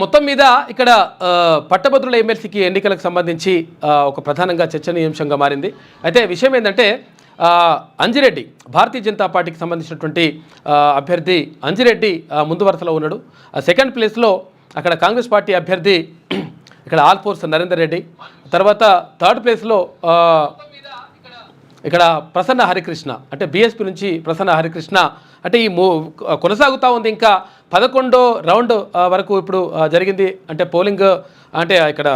మొత్తం మీద ఇక్కడ పట్టభద్రుల ఎమ్మెల్సీకి ఎన్నికలకు సంబంధించి ఒక ప్రధానంగా చర్చనీయాంశంగా మారింది. అయితే విషయం ఏంటంటే అంజిరెడ్డి భారతీయ జనతా పార్టీకి సంబంధించినటువంటి అభ్యర్థి అంజిరెడ్డి ముందు వరుసలో ఉన్నాడు. సెకండ్ ప్లేస్లో అక్కడ కాంగ్రెస్ పార్టీ అభ్యర్థి ఇక్కడ ఆల్ఫోర్స్ నరేందర్ రెడ్డి, తర్వాత థర్డ్ ప్లేస్లో ఇక్కడ ప్రసన్న హరికృష్ణ, అంటే బీఎస్పీ నుంచి ప్రసన్న హరికృష్ణ. అంటే ఈ కొనసాగుతూ ఉంది. ఇంకా 11వ రౌండ్ వరకు ఇప్పుడు జరిగింది. అంటే పోలింగ్ అంటే ఇక్కడ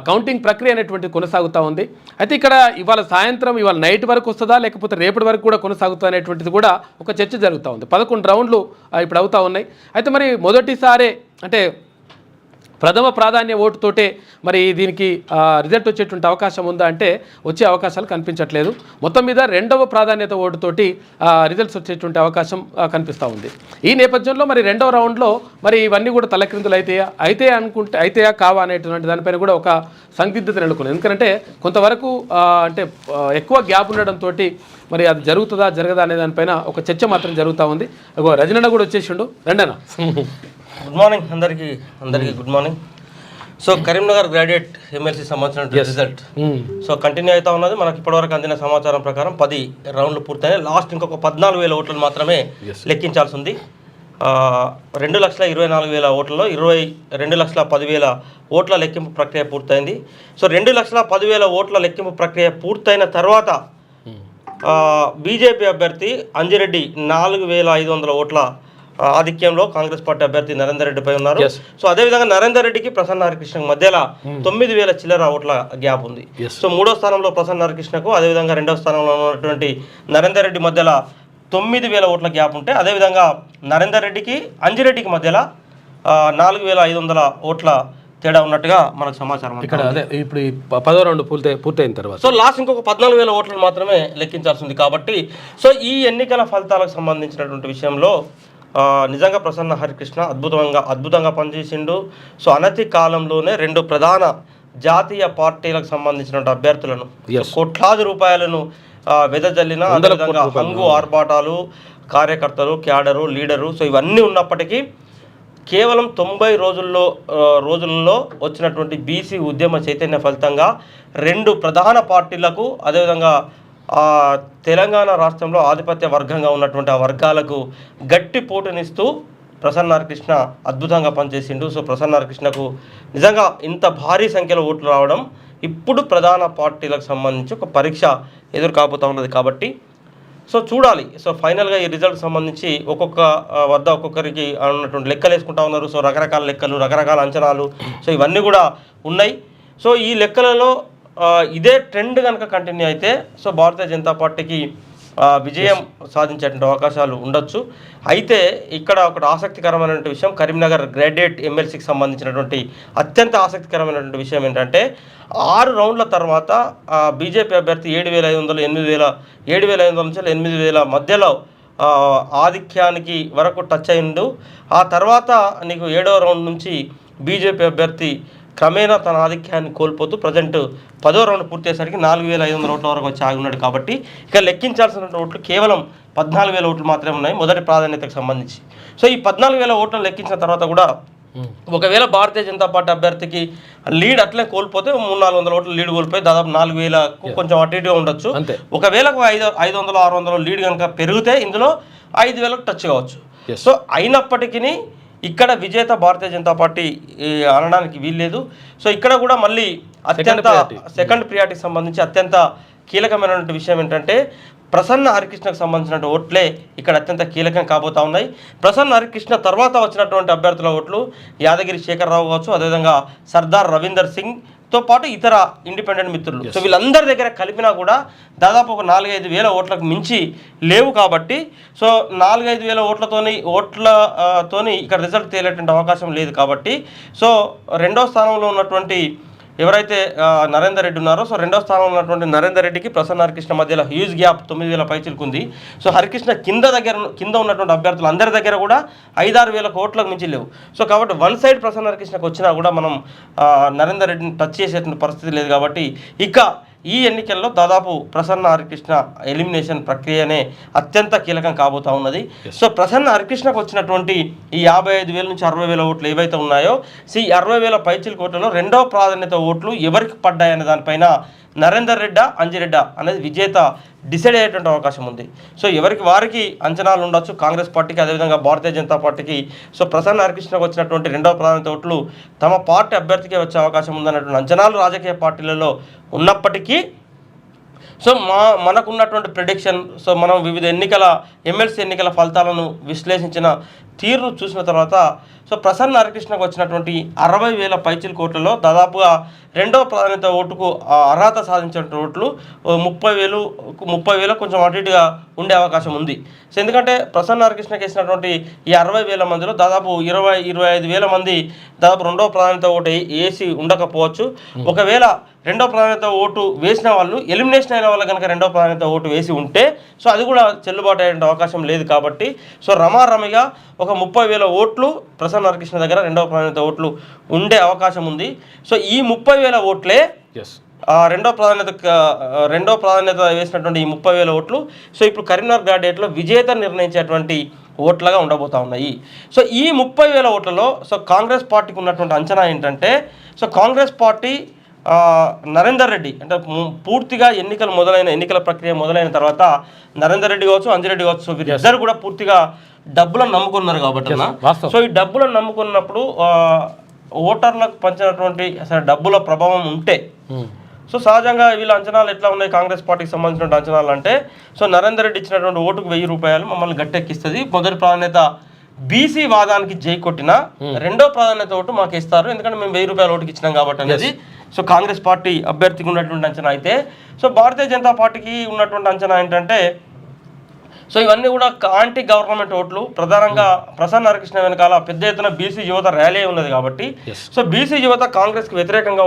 కౌంటింగ్ ప్రక్రియ అనేటువంటి కొనసాగుతూ ఉంది. అయితే ఇక్కడ ఇవాళ సాయంత్రం ఇవాళ నైట్ వరకు వస్తుందా లేకపోతే రేపటి వరకు కూడా కొనసాగుతా అనేటువంటిది కూడా ఒక చర్చ జరుగుతూ ఉంది. 11 రౌండ్లు ఇప్పుడు అవుతూ ఉన్నాయి. అయితే మరి మొదటిసారే అంటే ప్రథమ ప్రాధాన్య ఓటుతోటే మరి దీనికి రిజల్ట్ వచ్చేటువంటి అవకాశం ఉందా అంటే వచ్చే అవకాశాలు కనిపించట్లేదు. మొత్తం మీద రెండవ ప్రాధాన్యత ఓటుతోటి రిజల్ట్స్ వచ్చేటువంటి అవకాశం కనిపిస్తూ ఉంది. ఈ నేపథ్యంలో మరి రెండవ రౌండ్లో మరి ఇవన్నీ కూడా తలక్రిందులు అయితేయా కావా అనేటువంటి దానిపైన కూడా ఒక సందిగ్ధత నెలకొంది. ఎందుకంటే కొంతవరకు అంటే ఎక్కువ గ్యాప్ ఉండడంతో మరి అది జరుగుతుందా జరగదా అనే దానిపైన ఒక చర్చ మాత్రం జరుగుతూ ఉంది. రజనన్న కూడా వచ్చేసిండు. రెండన్నా గుడ్ మార్నింగ్ అందరికీ good morning. So Karimnagar graduate MLC సంబంధించిన రిజల్ట్ సో కంటిన్యూ అవుతా ఉన్నది. మనకి ఇప్పటివరకు అందిన సమాచారం ప్రకారం 10 రౌండ్లు పూర్తయినాయి. లాస్ట్ ఇంకొక 14,000 ఓట్లు మాత్రమే లెక్కించాల్సి ఉంది. 2,24,000 ఓట్లలో 2,10,000 ఓట్ల లెక్కింపు ప్రక్రియ పూర్తయింది. సో 2,10,000 ఓట్ల లెక్కింపు ప్రక్రియ పూర్తయిన తర్వాత బీజేపీ అభ్యర్థి అంజిరెడ్డి 4,500 ఓట్ల ఆధిక్యంలో కాంగ్రెస్ పార్టీ అభ్యర్థి నరేందర్ రెడ్డిపై ఉన్నారు. సో అదేవిధంగా నరేందర్ రెడ్డికి ప్రసన్న హరికృష్ణకు మధ్యలో 9,000 చిల్లర ఓట్ల గ్యాప్ ఉంది. సో 3వ స్థానంలో ప్రసన్న హరికృష్ణకు, అదేవిధంగా 2వ స్థానంలో ఉన్నటువంటి నరేందర్ రెడ్డి మధ్యలో 9,000 ఓట్ల గ్యాప్ ఉంటే, అదేవిధంగా నరేందర్ రెడ్డికి అంజిరెడ్డికి మధ్యలో 4,500 ఓట్ల తేడా ఉన్నట్టుగా మనకు సమాచారం. ఇక్కడ అదే ఇప్పుడు 10వ రౌండ్ పూర్తయిన తర్వాత సో లాస్ట్ ఇంకొక 14,000 ఓట్లను మాత్రమే లెక్కించాల్సి ఉంది. కాబట్టి సో ఈ ఎన్నికల ఫలితాలకు సంబంధించినటువంటి విషయంలో నిజంగా ప్రసన్న హరికృష్ణ అద్భుతంగా పనిచేసిండు. సో అనతి కాలంలోనే 2 ప్రధాన జాతీయ పార్టీలకు సంబంధించిన అభ్యర్థులను కోట్లాది రూపాయలను వెదజల్లిన హంగు ఆర్భాటాలు, కార్యకర్తలు, క్యాడరు, లీడరు, సో ఇవన్నీ ఉన్నప్పటికీ కేవలం 90 రోజుల్లో వచ్చినటువంటి బీసీ ఉద్యమ చైతన్య ఫలితంగా 2 ప్రధాన పార్టీలకు, అదేవిధంగా తెలంగాణ రాష్ట్రంలో ఆధిపత్య వర్గంగా ఉన్నటువంటి ఆ వర్గాలకు గట్టి పోటునిస్తూ ప్రసన్న హరికృష్ణ అద్భుతంగా పనిచేసిండు. సో ప్రసన్న హరికృష్ణకు నిజంగా ఇంత భారీ సంఖ్యలో ఓట్లు రావడం ఇప్పుడు ప్రధాన పార్టీలకు సంబంధించి ఒక పరీక్ష ఎదురు కాబోతూ ఉన్నది. కాబట్టి సో చూడాలి. సో ఫైనల్గా ఈ రిజల్ట్ సంబంధించి ఒక్కొక్కరికి ఉన్నటువంటి లెక్కలు వేసుకుంటా ఉన్నారు. సో రకరకాల లెక్కలు, రకరకాల అంచనాలు, సో ఇవన్నీ కూడా ఉన్నాయి. సో ఈ లెక్కలలో ఇదే ట్రెండ్ కనుక కంటిన్యూ అయితే సో భారతీయ జనతా పార్టీకి విజయం సాధించేటువంటి అవకాశాలు ఉండొచ్చు. అయితే ఇక్కడ ఒకటి ఆసక్తికరమైనటువంటి విషయం, కరీంనగర్ గ్రాడ్యుయేట్ ఎమ్మెల్సీకి సంబంధించినటువంటి అత్యంత ఆసక్తికరమైనటువంటి విషయం ఏంటంటే 6 రౌండ్ల తర్వాత బీజేపీ అభ్యర్థి 7,500 నుంచి 8,000 మధ్యలో ఆధిక్యానికి వరకు టచ్ అయిండు. ఆ తర్వాత నీకు 7వ రౌండ్ నుంచి బీజేపీ అభ్యర్థి క్రమేణా తన ఆధిక్యాన్ని కోల్పోతూ ప్రజెంట్ 10వ రౌండ్ పూర్తయ్యేసరికి 4,500 ఓట్ల వరకు వచ్చి ఆగి ఉన్నాడు. కాబట్టి ఇక లెక్కించాల్సిన ఓట్లు కేవలం 14,000 ఓట్లు మాత్రమే ఉన్నాయి మొదటి ప్రాధాన్యతకు సంబంధించి. సో ఈ 14,000 ఓట్లను లెక్కించిన తర్వాత కూడా ఒకవేళ భారతీయ జనతా పార్టీ అభ్యర్థికి లీడ్ అట్లే కోల్పోతే 300-400 ఓట్లు లీడ్ కోల్పోయి దాదాపు 4,000 కొంచెం అటు ఇటుగా ఉండొచ్చు. ఒకవేళ 500-600 లీడ్ కనుక పెరిగితే ఇందులో 5,000కు టచ్ కావచ్చు. సో అయినప్పటికీ ఇక్కడ విజేత భారతీయ జనతా పార్టీ అనడానికి వీల్లేదు. సో ఇక్కడ కూడా మళ్ళీ సెకండ్ ప్రియారిటీకి సంబంధించి అత్యంత కీలకమైనటువంటి విషయం ఏంటంటే ప్రసన్న హరికృష్ణకు సంబంధించిన ఓట్లే ఇక్కడ అత్యంత కీలకం కాబోతా ఉన్నాయి. ప్రసన్న హరికృష్ణ తర్వాత వచ్చినటువంటి అభ్యర్థుల ఓట్లు యాదగిరి శేఖరరావు కావచ్చు, అదేవిధంగా సర్దార్ రవీందర్ సింగ్తో పాటు ఇతర ఇండిపెండెంట్ మిత్రులు, సో వీళ్ళందరి దగ్గర కలిపినా కూడా దాదాపు ఒక 4-5 వేల ఓట్లకు మించి లేవు. కాబట్టి సో 4-5 వేల ఓట్లతోని ఇక్కడ రిజల్ట్ తేలేటువంటి అవకాశం లేదు. కాబట్టి సో 2వ స్థానంలో ఉన్నటువంటి ఎవరైతే నరేందర్ రెడ్డి ఉన్నారో, సో 2వ స్థానంలో ఉన్నటువంటి నరేందర్ రెడ్డికి ప్రసన్న హరికృష్ణ మధ్యలో హ్యూజ్ గ్యాప్ 9,000 పైచిలుకుంది. సో హరికృష్ణ కింద ఉన్నటువంటి అభ్యర్థులు అందరి దగ్గర కూడా 5-6 వేల ఓట్లకు మించి లేవు. సో కాబట్టి వన్ సైడ్ ప్రసన్న హరికృష్ణకు వచ్చినా కూడా మనం నరేందర్ రెడ్డిని టచ్ చేసేటువంటి పరిస్థితి లేదు. కాబట్టి ఇక ఈ ఎన్నికల్లో దాదాపు ప్రసన్న హరికృష్ణ ఎలిమినేషన్ ప్రక్రియనే అత్యంత కీలకం కాబోతా ఉన్నది. సో ప్రసన్న హరికృష్ణకు వచ్చినటువంటి ఈ 55,000 నుంచి 60,000 ఓట్లు ఏవైతే ఉన్నాయో, ఈ 60,000 పైచిల్ కోట్లలో రెండవ ప్రాధాన్యత ఓట్లు ఎవరికి పడ్డాయనే దానిపైన నరేందర్ రెడ్డా అంజిరెడ్డా అనేది విజేత డిసైడ్ అయ్యేటువంటి అవకాశం ఉంది. సో ఎవరికి వారికి అంచనాలు ఉండొచ్చు, కాంగ్రెస్ పార్టీకి అదేవిధంగా భారతీయ జనతా పార్టీకి. సో ప్రసన్న హరికృష్ణకు వచ్చినటువంటి రెండవ ప్రాధాన్యత ఓట్లు తమ పార్టీ అభ్యర్థికే వచ్చే అవకాశం ఉందన్నటువంటి అంచనాలు రాజకీయ పార్టీలలో ఉన్నప్పటికీ, సో మనకున్నటువంటి ప్రిడిక్షన్, సో మనం వివిధ ఎమ్మెల్సీ ఎన్నికల ఫలితాలను విశ్లేషించిన తీరును చూసిన తర్వాత, సో ప్రసన్న హరికృష్ణకు వచ్చినటువంటి 60,000 పైచిల్ కోట్లలో దాదాపుగా రెండవ ప్రాధాన్యత ఓటుకు అర్హత సాధించిన ఓట్లు 30,000 కొంచెం అటు ఇటుగా ఉండే అవకాశం ఉంది. సో ఎందుకంటే ప్రసన్న హరికృష్ణకి వేసినటువంటి ఈ 60,000 మందిలో దాదాపు 25,000 మంది దాదాపు రెండవ ప్రాధాన్యత ఓటు వేసి ఉండకపోవచ్చు. ఒకవేళ రెండవ ప్రాధాన్యత ఓటు వేసిన వాళ్ళు ఎలిమినేషన్ అయిన వాళ్ళు కనుక రెండవ ప్రాధాన్యత ఓటు వేసి ఉంటే, సో అది కూడా చెల్లుబాటు అయ్యే అవకాశం లేదు. కాబట్టి సో రమారమిగా ఒక 30,000 ఓట్లు ప్రసన్న హరికృష్ణ దగ్గర రెండవ ప్రాధాన్యత ఓట్లు ఉండే అవకాశం ఉంది. సో ఈ 30,000 ఓట్లే రెండో ప్రాధాన్యత వేసినటువంటి ఈ 30,000 ఓట్లు సో ఇప్పుడు కరీంనగర్ గ్రాడ్యుయేట్లో విజేత నిర్ణయించేటువంటి ఓట్లుగా ఉండబోతా ఉన్నాయి. సో ఈ 30,000 ఓట్లలో సో కాంగ్రెస్ పార్టీకి ఉన్నటువంటి అంచనా ఏంటంటే, సో కాంగ్రెస్ పార్టీ నరేందర్ రెడ్డి అంటే పూర్తిగా ఎన్నికల ప్రక్రియ మొదలైన తర్వాత నరేందర్ రెడ్డి కావచ్చు, అంజిరెడ్డి కావచ్చు, వీరిద్దరు కూడా పూర్తిగా డబ్బులను నమ్ముకున్నారు కాబట్టి, సో ఈ డబ్బులను నమ్ముకున్నప్పుడు ఓటర్లకు పంచినటువంటి అసలు డబ్బుల ప్రభావం ఉంటే, సో సహజంగా వీళ్ళ అంచనాలు ఎట్లా ఉన్నాయి కాంగ్రెస్ పార్టీకి సంబంధించిన అంచనాలు అంటే, సో నరేందర్ రెడ్డి ఇచ్చినటువంటి ఓటుకు 1,000 రూపాయలు మమ్మల్ని గట్టెక్కిస్తుంది. మొదటి ప్రాధాన్యత బీసీ వాదానికి జై కొట్టిన రెండో ప్రాధాన్యత ఓటు మాకు ఇస్తారు, ఎందుకంటే మేము 1,000 రూపాయల ఓటుకి ఇచ్చినాం కాబట్టి అనేది సో కాంగ్రెస్ పార్టీ అభ్యర్థికి ఉన్నటువంటి అంచనా. అయితే సో భారతీయ జనతా పార్టీకి ఉన్నటువంటి అంచనా ఏంటంటే, సో ఇవన్నీ కూడా యాంటీ గవర్నమెంట్ ఓట్లు. ప్రధానంగా ప్రసన్న హరికృష్ణ వెనకాల పెద్ద ఎత్తున బీసీ యువత ర్యాలీ ఉన్నది కాబట్టి, సో బీసీ యువత కాంగ్రెస్కి వ్యతిరేకంగా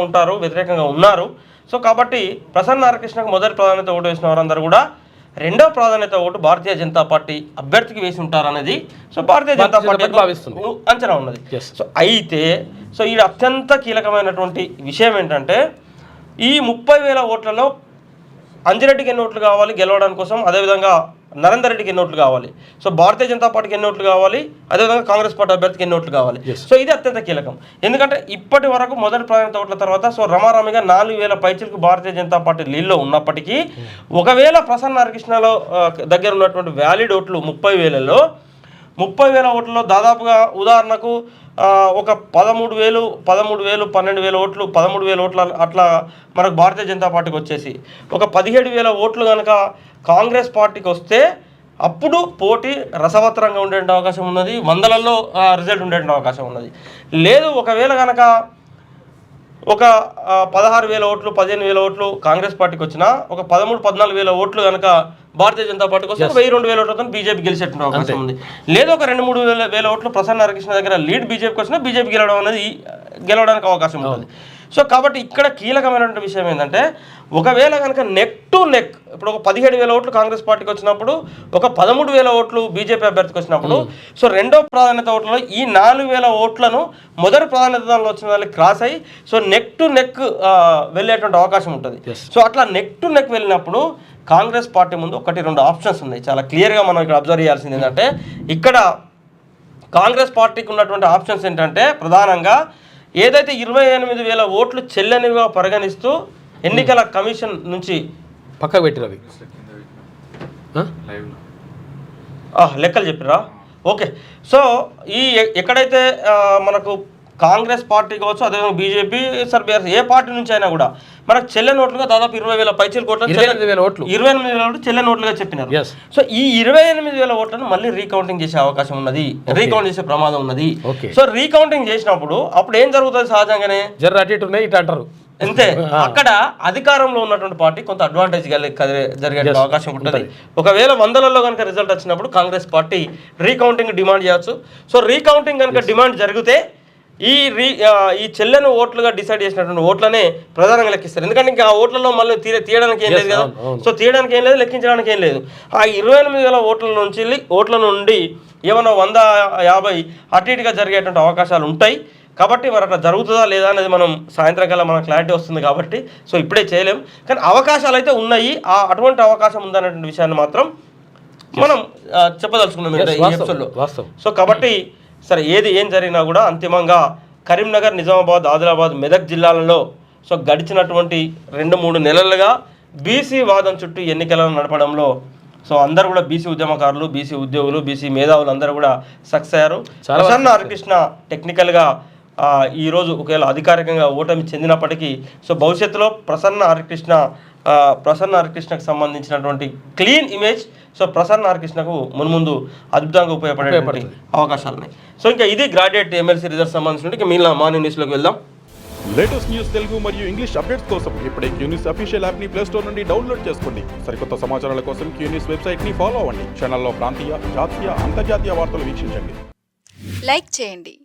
ఉన్నారు. సో కాబట్టి ప్రసన్న హరికృష్ణకు మొదటి ప్రాధాన్యత ఓటు వేసిన వారందరూ కూడా రెండో ప్రాధాన్యత ఓటు భారతీయ జనతా పార్టీ అభ్యర్థికి వేసి ఉంటారనేది సో భారతీయ జనతా పార్టీ భావిస్తుంది, అంచనా ఉన్నది. సో అయితే సో ఇది అత్యంత కీలకమైనటువంటి విషయం ఏంటంటే, ఈ 30,000 ఓట్లలో అంజిరెడ్డికి ఎన్ని ఓట్లు కావాలి గెలవడానికి కోసం, అదేవిధంగా నరేందర్ రెడ్డికి ఎన్ని ఓట్లు కావాలి, సో భారతీయ జనతా పార్టీకి ఎన్ని ఓట్లు కావాలి, అదేవిధంగా కాంగ్రెస్ పార్టీ అభ్యర్థికి ఎన్ని ఓట్లు కావాలి. సో ఇది అత్యంత కీలకం. ఎందుకంటే ఇప్పటి వరకు మొదటి ప్రాధాన్యత ఓట్ల తర్వాత సో రమారమిగా 4,000 పైచిలకు భారతీయ జనతా పార్టీ లీడ్లో ఉన్నప్పటికీ, ఒకవేళ ప్రసన్న హరికృష్ణలో దగ్గర ఉన్నటువంటి వ్యాలిడ్ ఓట్లు 30,000లో 30,000 ఓట్లలో దాదాపుగా ఉదాహరణకు ఒక 13,000, 12,000 ఓట్లు, 13,000 ఓట్లు అట్లా మనకు భారతీయ జనతా పార్టీకి వచ్చేసి ఒక 17,000 ఓట్లు కనుక కాంగ్రెస్ పార్టీకి వస్తే అప్పుడు పోటీ రసవత్తరంగా ఉండే అవకాశం ఉన్నది, వందలలో రిజల్ట్ ఉండే అవకాశం ఉన్నది. లేదు ఒకవేళ కనుక ఒక 16,000 ఓట్లు, 15,000 ఓట్లు కాంగ్రెస్ పార్టీకి వచ్చినా, ఒక 13,000-14,000 ఓట్లు కనుక భారతీయ జనతా పార్టీకి వస్తే 1,000-2,000 ఓట్లతో బీజేపీ గెలిచేటువంటి అవకాశం ఉంది. లేదు ఒక 2,000-3,000 ఓట్లు ప్రసన్న హరికృష్ణ దగ్గర లీడ్ బీజేపీకి వచ్చినా బీజేపీ గెలవడానికి అవకాశం ఉంటుంది. సో కాబట్టి ఇక్కడ కీలకమైనటువంటి విషయం ఏంటంటే, ఒకవేళ కనుక నెక్ టు నెక్ ఇప్పుడు ఒక 17,000 ఓట్లు కాంగ్రెస్ పార్టీకి వచ్చినప్పుడు, ఒక 13,000 ఓట్లు బీజేపీ అభ్యర్థికి వచ్చినప్పుడు, సో రెండో ప్రాధాన్యత ఓట్లలో ఈ 4,000 ఓట్లను మొదటి ప్రాధాన్యతలో వచ్చిన వాళ్ళకి క్రాస్ అయ్యి సో నెక్ టు నెక్ వెళ్ళేటువంటి అవకాశం ఉంటుంది. సో అట్లా నెక్ టు నెక్ వెళ్ళినప్పుడు కాంగ్రెస్ పార్టీ ముందు 1-2 ఆప్షన్స్ ఉన్నాయి. చాలా క్లియర్గా మనం ఇక్కడ అబ్జర్వ్ చేయాల్సింది ఏంటంటే, ఇక్కడ కాంగ్రెస్ పార్టీకి ఉన్నటువంటి ఆప్షన్స్ ఏంటంటే, ప్రధానంగా ఏదైతే 28,000 ఓట్లు చెల్లనివిగా పరిగణిస్తూ ఎన్నికల కమిషన్ నుంచి పక్కకు పెట్టినవి లెక్కలు చెప్పిరా. ఓకే, సో ఈ ఎక్కడైతే మనకు కాంగ్రెస్ పార్టీ కావచ్చు, అదేవిధంగా బీజేపీ, బీఆర్ఎస్ ఏ పార్టీ నుంచి అయినా కూడా మనకు చెల్లెని ఓట్లుగా దాదాపు 20,000 పైచీల కోట్లు 28,000 ఓట్లు చెల్లెని ఓట్లుగా చెప్పినారు. సో ఈ 28,000 ఓట్లను మళ్ళీ రీకౌంటింగ్ చేసే అవకాశం ఉన్నది, రీకౌంట్ చేసే ప్రమాదం ఉన్నది. సో రీకౌంటింగ్ చేసినప్పుడు అప్పుడు ఏం జరుగుతుంది, సహజంగానే అంటారు అంతే. అక్కడ అధికారంలో ఉన్నటువంటి పార్టీ కొంత అడ్వాంటేజ్ జరిగే అవకాశం ఉంటుంది. ఒకవేళ వందలలో కనుక రిజల్ట్ వచ్చినప్పుడు కాంగ్రెస్ పార్టీ రీకౌంటింగ్ డిమాండ్ చేయొచ్చు. సో రీకౌంటింగ్ కనుక డిమాండ్ జరిగితే ఈ చెల్లెను ఓట్లుగా డిసైడ్ చేసినటువంటి ఓట్లనే ప్రధానంగా లెక్కిస్తారు. ఎందుకంటే ఇంకా ఆ ఓట్లలో మళ్ళీ తీయడానికి ఏం లేదు కదా. సో తీయడానికి ఏం లేదు, లెక్కించడానికి ఏం లేదు. ఆ 28,000 ఓట్ల నుండి ఏమన్నా 150 అటు ఇటుగా జరిగేటువంటి అవకాశాలు ఉంటాయి. కాబట్టి మరి అట్లా జరుగుతుందా లేదా అనేది మనం సాయంత్రం కల్లా మనకు క్లారిటీ వస్తుంది కాబట్టి సో ఇప్పుడే చేయలేం. కానీ అవకాశాలు అయితే ఉన్నాయి. అటువంటి అవకాశం ఉందనేటువంటి విషయాన్ని మాత్రం మనం చెప్పదలుచుకున్నాం ఈ ఎపిసోడ్లో. సో కాబట్టి సరే ఏం జరిగినా కూడా అంతిమంగా కరీంనగర్, నిజామాబాద్, ఆదిలాబాద్, మెదక్ జిల్లాలలో సో గడిచినటువంటి 2-3 నెలలుగా బీసీ వాదం చుట్టూ ఎన్నికలను నడపడంలో సో అందరూ కూడా బీసీ ఉద్యమకారులు, బీసీ ఉద్యోగులు, బీసీ మేధావులు అందరూ కూడా సక్సెస్ అయ్యారు. ప్రసన్న హరికృష్ణ టెక్నికల్గా ఈరోజు ఒకవేళ అధికారికంగా ఓటమి చెందినప్పటికీ సో భవిష్యత్తులో ప్రసన్న హరికృష్ణకు సంబంధించినటువంటి క్లీన్ ఇమేజ్ సో ప్రసన్న హరికృష్ణకు మున్ముందు అద్భుతంగా ఉపయోగపడే అవకాశాలు ఉన్నాయి. సో ఇంకా ఇది గ్రాడ్యుయేట్ ఎమ్మెల్సీ రిజల్ట్ సంబంధించిన మిగిలిన మార్నింగ్ న్యూస్లోకి వెళ్దాం. లేటెస్ట్ న్యూస్ తెలుగు మరియు ఇంగ్లీష్ అప్డేట్స్ కోసం ఇప్పుడే క్యూన్యూస్ అఫీషియల్ యాప్ని ప్లే స్టోర్ నుండి డౌన్లోడ్ చేసుకోండి. సరికొత్త సమాచారాల కోసం క్యూన్యూస్ వెబ్సైట్ని ఫాలో అవ్వండి. ఛానల్లో ప్రాంతీయ, జాతీయ, అంతర్జాతీయ వార్తలు వీక్షించండి. లైక్ చేయండి,